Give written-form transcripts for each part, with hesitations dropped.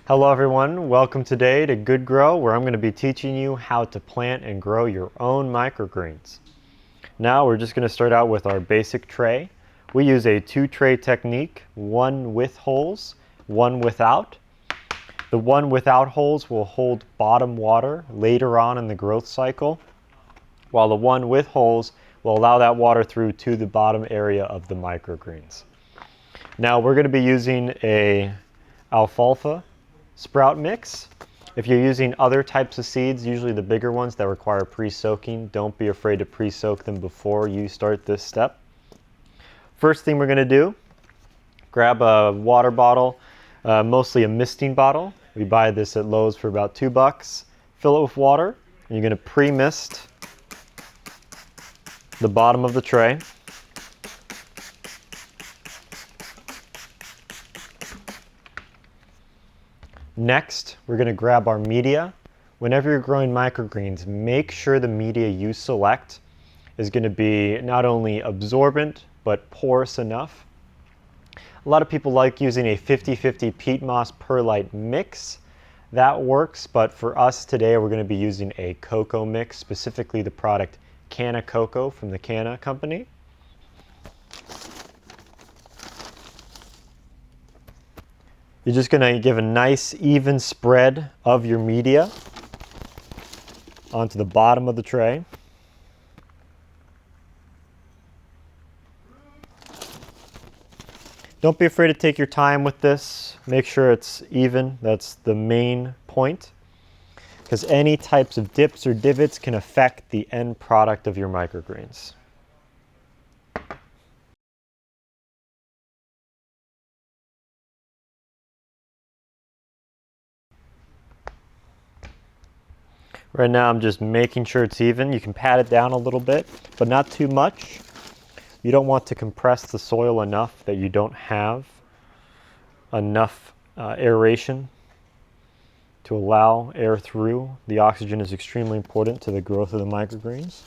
Hello everyone, welcome today to Good Grow, where I'm going to be teaching you how to plant and grow your own microgreens. Now we're just going to start out with our basic tray. We use a two-tray technique, one with holes, one without. The one without holes will hold bottom water later on in the growth cycle, while the one with holes will allow that water through to the bottom area of the microgreens. Now we're going to be using a alfalfa sprout mix. If you're using other types of seeds, usually the bigger ones that require pre-soaking, don't be afraid to pre-soak them before you start this step. First thing we're going to do, grab a water bottle, mostly a misting bottle. We buy this at Lowe's for about $2. Fill it with water, and you're going to pre-mist the bottom of the tray. Next, we're going to grab our media. Whenever you're growing microgreens, make sure the media you select is going to be not only absorbent, but porous enough. A lot of people like using a 50-50 peat moss perlite mix. That works, but for us today, we're going to be using a cocoa mix, specifically the product Canna Cocoa from the Canna company. You're just going to give a nice even spread of your media onto the bottom of the tray. Don't be afraid to take your time with this. Make sure it's even. That's the main point, because any types of dips or divots can affect the end product of your microgreens. Right now I'm just making sure it's even. You can pat it down a little bit, but not too much. You don't want to compress the soil enough that you don't have enough aeration to allow air through. The oxygen is extremely important to the growth of the microgreens.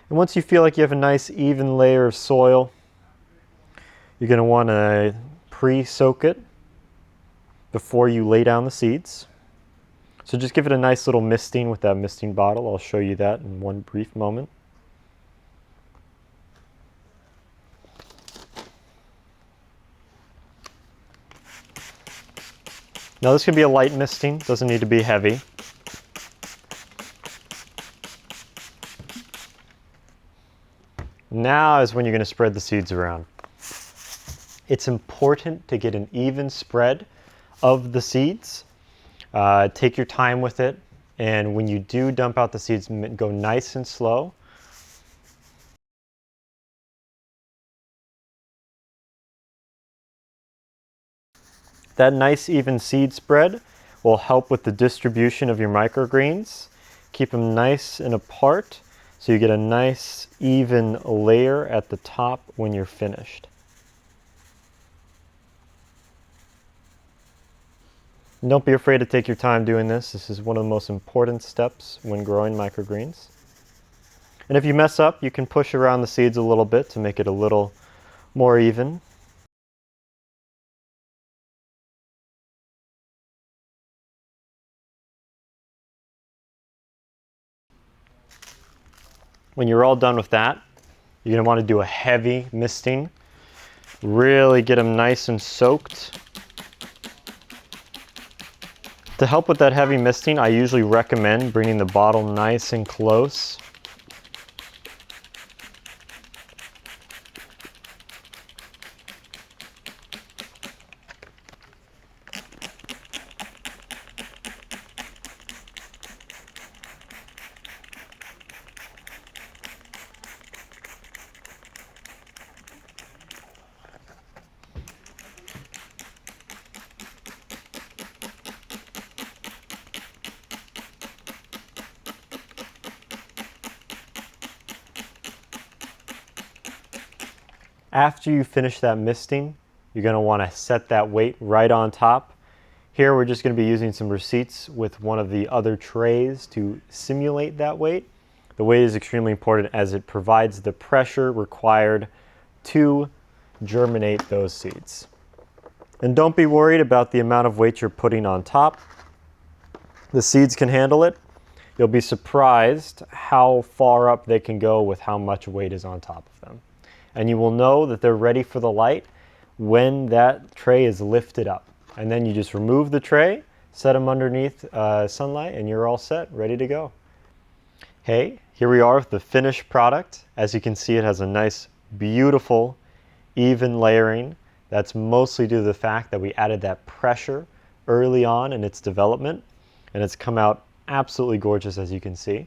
And once you feel like you have a nice even layer of soil, you're going to want to pre-soak it before you lay down the seeds. So just give it a nice little misting with that misting bottle. I'll show you that in one brief moment. Now this can be a light misting, doesn't need to be heavy. Now is when you're going to spread the seeds around. It's important to get an even spread of the seeds. Take your time with it, and when you do dump out the seeds, go nice and slow. That nice even seed spread will help with the distribution of your microgreens. Keep them nice and apart, so you get a nice even layer at the top when you're finished. And don't be afraid to take your time doing this. This is one of the most important steps when growing microgreens. And if you mess up, you can push around the seeds a little bit to make it a little more even. When you're all done with that, you're going to want to do a heavy misting. Really get them nice and soaked. To help with that heavy misting, I usually recommend bringing the bottle nice and close. After you finish that misting, you're going to want to set that weight right on top. Here we're just going to be using some receipts with one of the other trays to simulate that weight. The weight is extremely important as it provides the pressure required to germinate those seeds. And don't be worried about the amount of weight you're putting on top. The seeds can handle it. You'll be surprised how far up they can go with how much weight is on top of them. And you will know that they're ready for the light when that tray is lifted up. And then you just remove the tray, set them underneath sunlight, and you're all set, ready to go. Hey, here we are with the finished product. As you can see, it has a nice, beautiful, even layering. That's mostly due to the fact that we added that pressure early on in its development, and it's come out absolutely gorgeous, as you can see.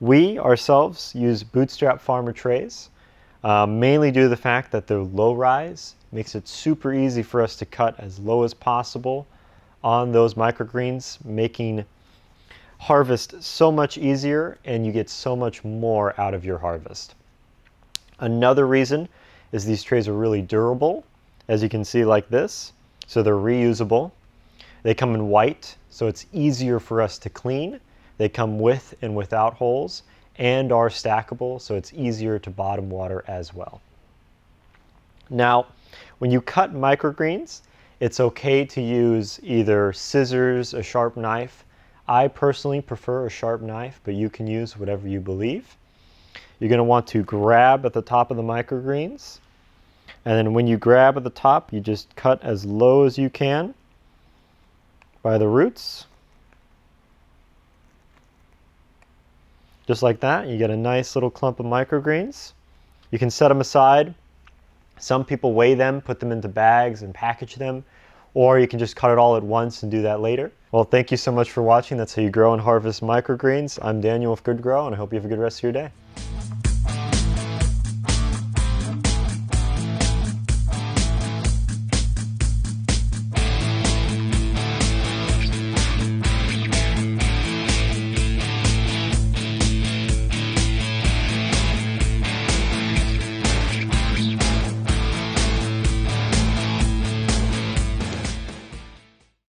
We ourselves use bootstrap farmer trays, mainly due to the fact that they're low rise. Makes it super easy for us to cut as low as possible on those microgreens, making harvest so much easier, and you get so much more out of your harvest. Another reason is these trays are really durable, as you can see, like this. So they're reusable. They come in white, so it's easier for us to clean. They come with and without holes and are stackable, so it's easier to bottom water as well. Now, when you cut microgreens, it's okay to use either scissors, a sharp knife. I personally prefer a sharp knife, but you can use whatever you believe. You're going to want to grab at the top of the microgreens, and then when you grab at the top, you just cut as low as you can by the roots. Just like that, you get a nice little clump of microgreens. You can set them aside. Some people weigh them, put them into bags and package them, or you can just cut it all at once and do that later. Well, thank you so much for watching. That's how you grow and harvest microgreens. I'm Daniel with Good Grow, and I hope you have a good rest of your day.